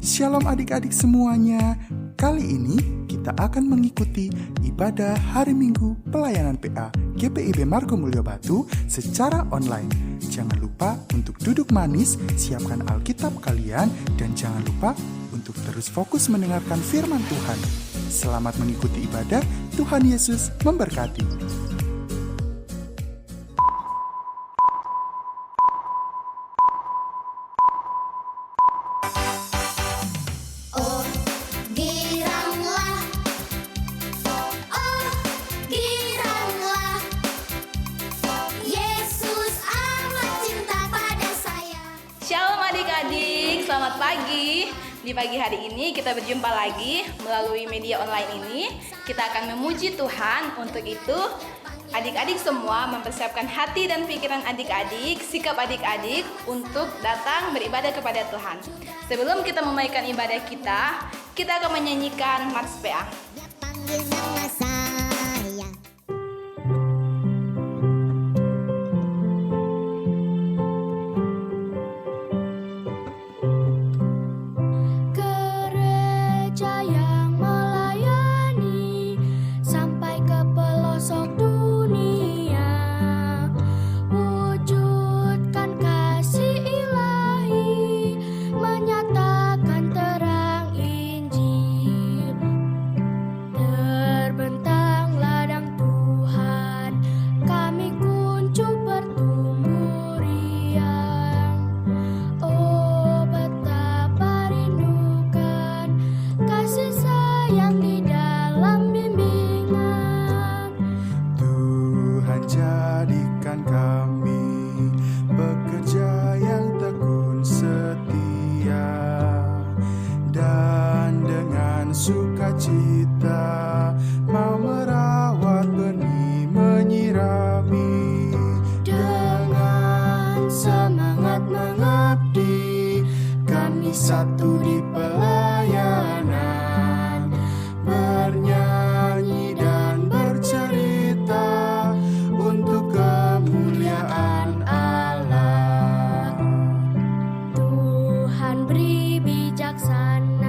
Shalom adik-adik semuanya. Kali ini kita akan mengikuti ibadah hari Minggu pelayanan PA GPIB Margo Mulyo Batu secara online. Jangan lupa untuk duduk manis, siapkan Alkitab kalian, dan jangan lupa untuk terus fokus mendengarkan firman Tuhan. Selamat mengikuti ibadah, Tuhan Yesus memberkati. Selamat pagi. Di pagi hari ini kita berjumpa lagi melalui media online ini. Kita akan memuji Tuhan. Untuk itu, adik-adik semua mempersiapkan hati dan pikiran adik-adik, sikap adik-adik untuk datang beribadah kepada Tuhan. Sebelum kita memulaikan ibadah kita akan menyanyikan Mars PA. Sukacita mau merawat benih, menyirami dengan semangat mengabdi. Kami satu di pelayanan, bernyanyi dan bercerita untuk kemuliaan Allah. Tuhan beri bijaksana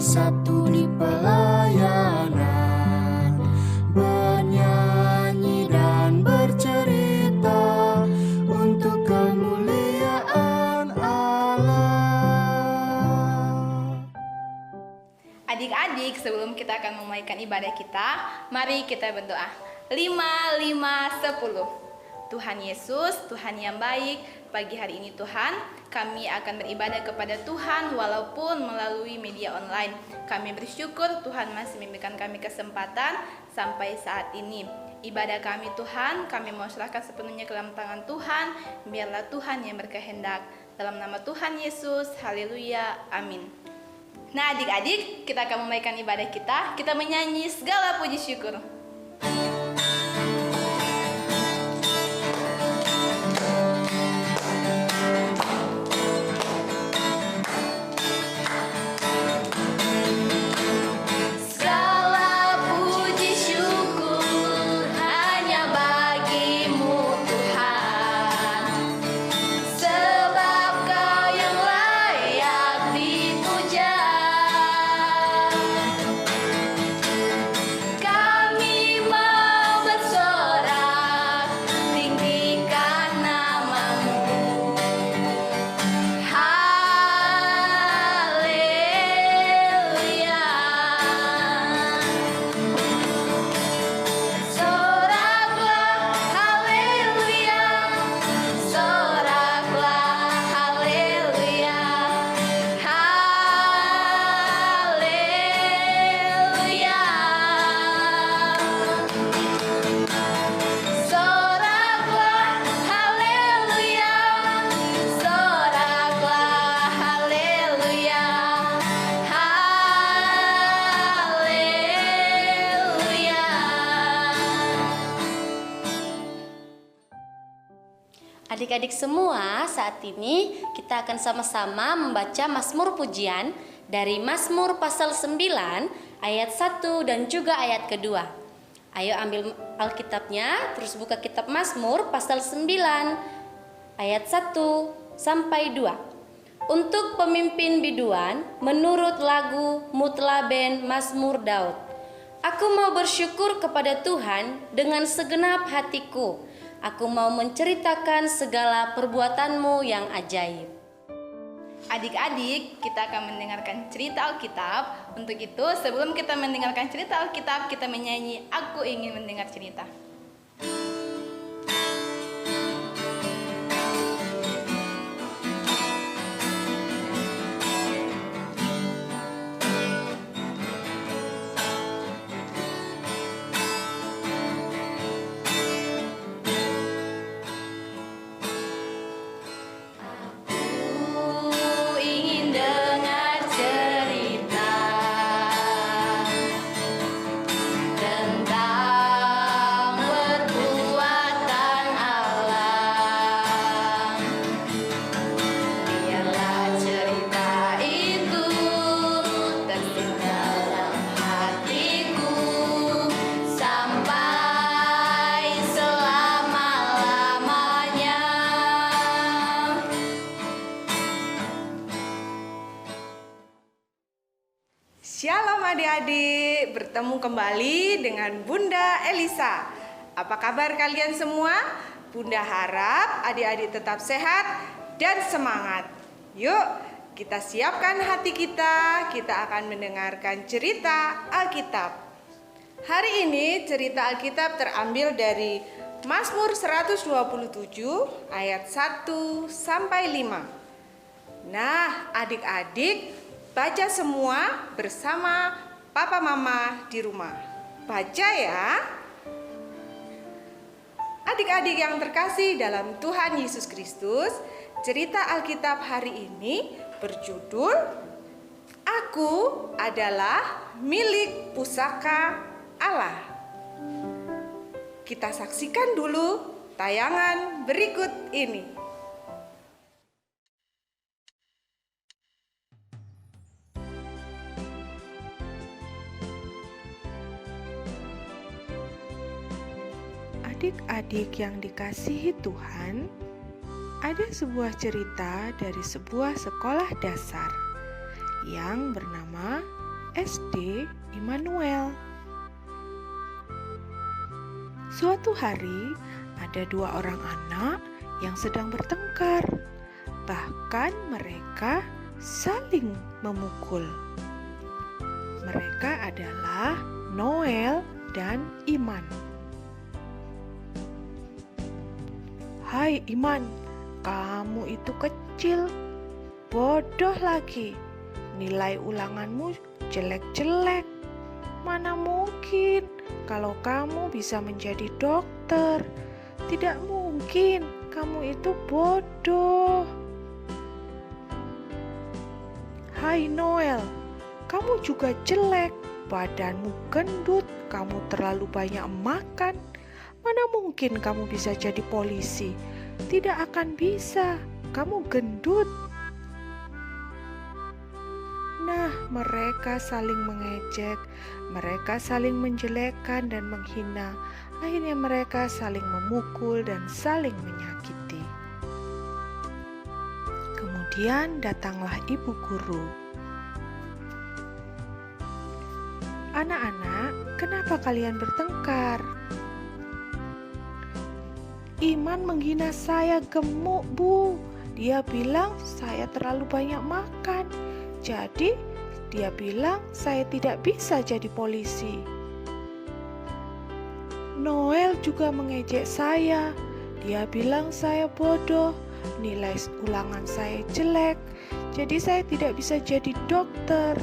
satu di pelayanan, bernyanyi dan bercerita untuk kemuliaan Allah. Adik-adik, sebelum kita akan memulaikan ibadah kita, mari kita berdoa. 5, 10. Tuhan Yesus, Tuhan yang baik, pagi hari ini Tuhan, kami akan beribadah kepada Tuhan walaupun melalui media online. Kami bersyukur Tuhan masih memberikan kami kesempatan sampai saat ini. Ibadah kami Tuhan, kami mau serahkan sepenuhnya ke dalam tangan Tuhan. Biarlah Tuhan yang berkehendak. Dalam nama Tuhan Yesus, haleluya, amin. Nah adik-adik, kita akan memulaikan ibadah kita. Kita menyanyi segala puji syukur. Kami Adik-adik semua, saat ini kita akan sama-sama membaca Mazmur Pujian dari Mazmur pasal 9 ayat 1 dan juga ayat kedua. Ayo ambil Alkitabnya, terus buka kitab Mazmur pasal 9 ayat 1 sampai 2. Untuk pemimpin biduan menurut lagu Mutlaben Mazmur Daud. Aku mau bersyukur kepada Tuhan dengan segenap hatiku. Aku mau menceritakan segala perbuatanmu yang ajaib. Adik-adik, kita akan mendengarkan cerita Alkitab. Untuk itu, sebelum kita mendengarkan cerita Alkitab, kita menyanyi Aku Ingin Mendengar Cerita. Shalom adik-adik, bertemu kembali dengan Bunda Elisa. Apa kabar kalian semua? Bunda harap adik-adik tetap sehat dan semangat. Yuk, kita siapkan hati kita akan mendengarkan cerita Alkitab. Hari ini cerita Alkitab terambil dari Mazmur 127 ayat 1 sampai 5. Nah, adik-adik baca semua bersama papa mama di rumah. Baca ya. Adik-adik yang terkasih dalam Tuhan Yesus Kristus, cerita Alkitab hari ini berjudul Aku Adalah Milik Pusaka Allah. Kita saksikan dulu tayangan berikut ini. Adik-adik yang dikasihi Tuhan, ada sebuah cerita dari sebuah sekolah dasar yang bernama SD Immanuel. Suatu hari, ada dua orang anak yang sedang bertengkar. Bahkan mereka saling memukul. Mereka adalah Noel dan Iman. Hai Iman, kamu itu kecil, bodoh lagi. Nilai ulanganmu jelek-jelek. Mana mungkin kalau kamu bisa menjadi dokter. Tidak mungkin, kamu itu bodoh. Hai Noel, kamu juga jelek. Badanmu gendut, kamu terlalu banyak makan. Mana mungkin kamu bisa jadi polisi? Tidak akan bisa, kamu gendut. Nah, mereka saling mengejek, mereka saling menjelekkan dan menghina. Akhirnya mereka saling memukul dan saling menyakiti. Kemudian datanglah ibu guru. Anak-anak, kenapa kalian bertengkar? Iman menghina saya gemuk, Bu. Dia bilang saya terlalu banyak makan. Jadi, dia bilang saya tidak bisa jadi polisi. Noel juga mengejek saya. Dia bilang saya bodoh, nilai ulangan saya jelek. Jadi saya tidak bisa jadi dokter.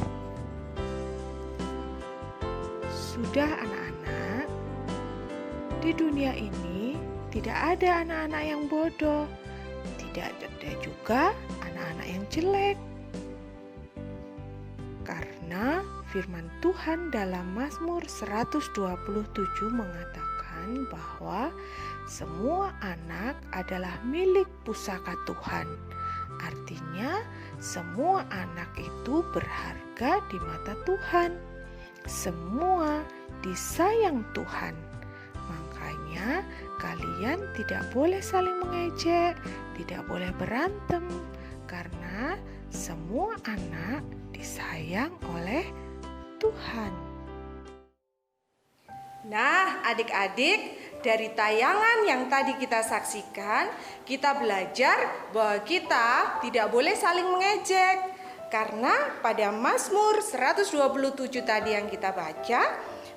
Sudah anak-anak, di dunia ini tidak ada anak-anak yang bodoh, tidak ada juga anak-anak yang jelek. Karena firman Tuhan dalam Mazmur 127 mengatakan, mengatakan bahwa semua anak adalah milik pusaka Tuhan. Artinya, semua anak itu berharga di mata Tuhan. Semua disayang Tuhan. Makanya, kalian tidak boleh saling mengejek, tidak boleh berantem, karena semua anak disayang oleh Tuhan. Nah, adik-adik, dari tayangan yang tadi kita saksikan, kita belajar bahwa kita tidak boleh saling mengejek. Karena pada Mazmur 127 tadi yang kita baca,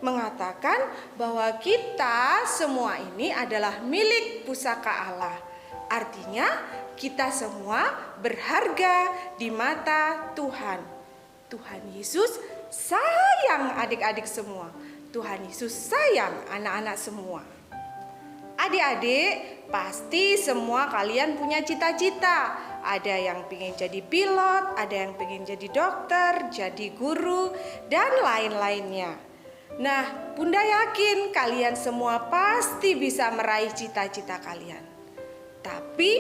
mengatakan bahwa kita semua ini adalah milik pusaka Allah. Artinya, kita semua berharga di mata Tuhan. Tuhan Yesus sayang adik-adik semua. Tuhan Yesus sayang anak-anak semua. Adik-adik, pasti semua kalian punya cita-cita. Ada yang pengen jadi pilot, ada yang pengen jadi dokter, jadi guru, dan lain-lainnya. Nah, Bunda yakin kalian semua pasti bisa meraih cita-cita kalian. Tapi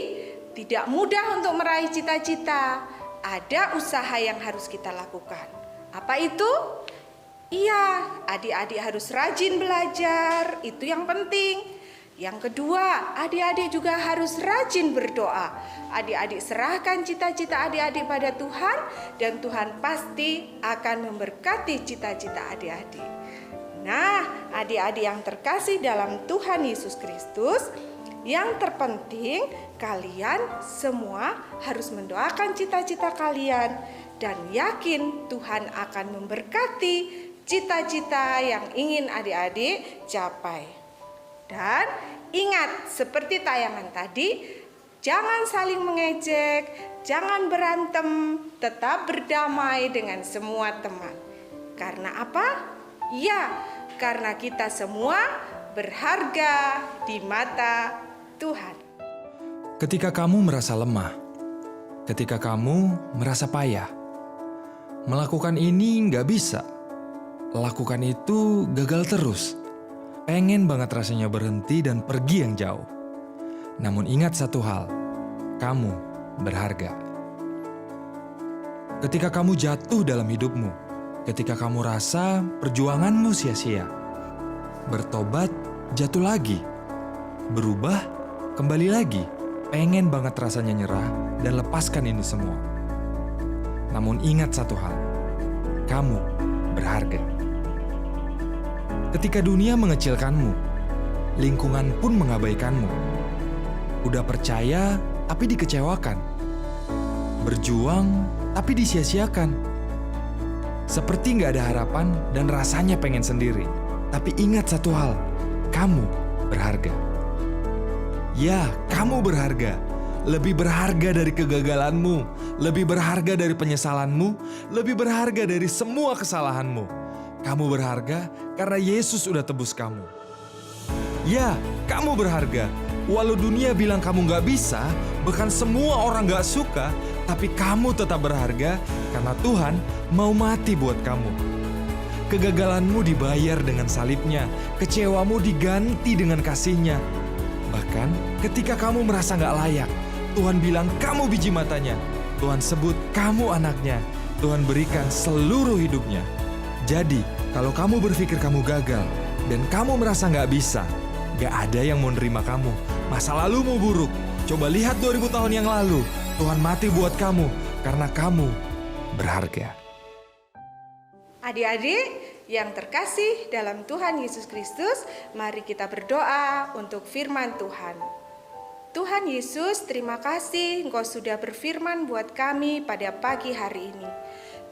tidak mudah untuk meraih cita-cita. Ada usaha yang harus kita lakukan. Apa itu? Iya, adik-adik harus rajin belajar, itu yang penting. Yang kedua, adik-adik juga harus rajin berdoa. Adik-adik serahkan cita-cita adik-adik pada Tuhan, dan Tuhan pasti akan memberkati cita-cita adik-adik. Nah, adik-adik yang terkasih dalam Tuhan Yesus Kristus, yang terpenting kalian semua harus mendoakan cita-cita kalian dan yakin Tuhan akan memberkati cita-cita yang ingin adik-adik capai. Dan ingat, seperti tayangan tadi, jangan saling mengejek, jangan berantem, tetap berdamai dengan semua teman. Karena apa? Ya, karena kita semua berharga di mata Tuhan. Ketika kamu merasa lemah, ketika kamu merasa payah, melakukan ini nggak bisa, lakukan itu gagal terus, pengen banget rasanya berhenti dan pergi yang jauh. Namun ingat satu hal, kamu berharga. Ketika kamu jatuh dalam hidupmu, ketika kamu rasa perjuanganmu sia-sia, bertobat, jatuh lagi, berubah, kembali lagi, pengen banget rasanya nyerah dan lepaskan ini semua. Namun ingat satu hal, kamu berharga. Ketika dunia mengecilkanmu, lingkungan pun mengabaikanmu. Udah percaya tapi dikecewakan. Berjuang tapi disia-siakan. Seperti gak ada harapan dan rasanya pengen sendiri. Tapi ingat satu hal, kamu berharga. Ya, kamu berharga. Lebih berharga dari kegagalanmu, lebih berharga dari penyesalanmu, lebih berharga dari semua kesalahanmu. Kamu berharga karena Yesus udah tebus kamu. Ya, kamu berharga. Walau dunia bilang kamu gak bisa, bahkan semua orang gak suka, tapi kamu tetap berharga karena Tuhan mau mati buat kamu. Kegagalanmu dibayar dengan salibnya, kecewamu diganti dengan kasihnya. Bahkan ketika kamu merasa gak layak, Tuhan bilang kamu biji matanya. Tuhan sebut kamu anaknya. Tuhan berikan seluruh hidupnya. Jadi, kalau kamu berpikir kamu gagal dan kamu merasa gak bisa, gak ada yang mau nerima kamu. Masa lalumu buruk. Coba lihat 2000 tahun yang lalu. Tuhan mati buat kamu karena kamu berharga. Adik-adik yang terkasih dalam Tuhan Yesus Kristus, mari kita berdoa untuk firman Tuhan. Tuhan Yesus, terima kasih Engkau sudah berfirman buat kami pada pagi hari ini.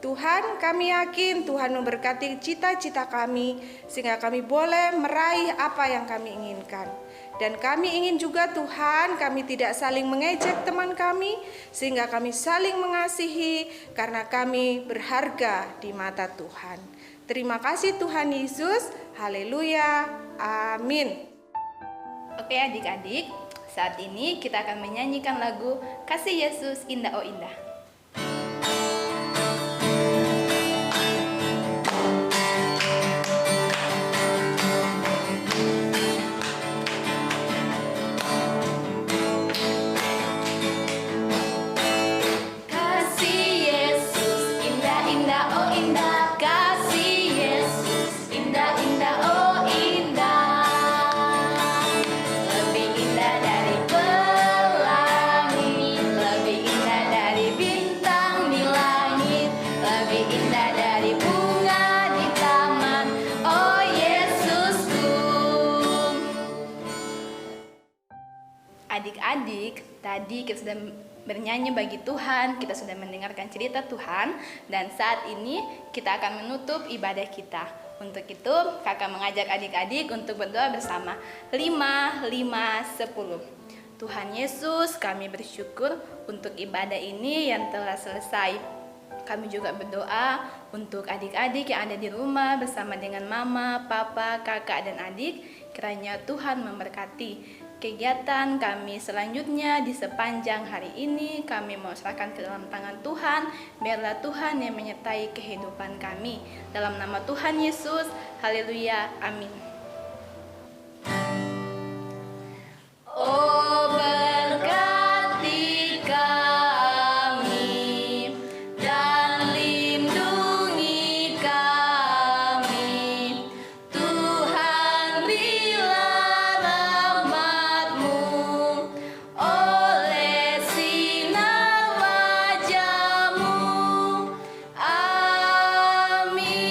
Tuhan, kami yakin Tuhan memberkati cita-cita kami sehingga kami boleh meraih apa yang kami inginkan. Dan kami ingin juga Tuhan, kami tidak saling mengejek teman kami sehingga kami saling mengasihi karena kami berharga di mata Tuhan. Terima kasih Tuhan Yesus. Haleluya. Amin. Oke adik-adik, saat ini kita akan menyanyikan lagu Kasih Yesus Indah Oh Indah. Tadi kita sudah bernyanyi bagi Tuhan, kita sudah mendengarkan cerita Tuhan, dan saat ini kita akan menutup ibadah kita. Untuk itu, kakak mengajak adik-adik untuk berdoa bersama. 5, 5, 10. Tuhan Yesus, kami bersyukur untuk ibadah ini yang telah selesai. Kami juga berdoa untuk adik-adik yang ada di rumah bersama dengan mama, papa, kakak, dan adik. Kiranya Tuhan memberkati kegiatan kami selanjutnya di sepanjang hari ini. Kami mau serahkan ke dalam tangan Tuhan. Biarlah Tuhan yang menyertai kehidupan kami. Dalam nama Tuhan Yesus, haleluya, amin. Oh, berkati kami dan lindungi kami, Tuhan, bila rahmat-Mu oleh sinar wajah-Mu. Amin.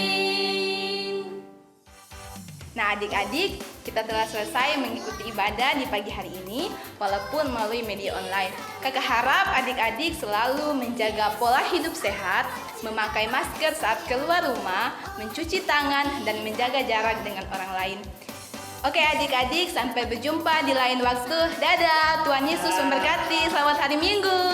Nah, adik-adik, kita telah selesai mengikuti ibadah di pagi hari ini, walaupun melalui media online. Kakak harap adik-adik selalu menjaga pola hidup sehat, memakai masker saat keluar rumah, mencuci tangan, dan menjaga jarak dengan orang lain. Oke adik-adik, sampai berjumpa di lain waktu. Dadah, Tuhan Yesus memberkati. Selamat hari Minggu.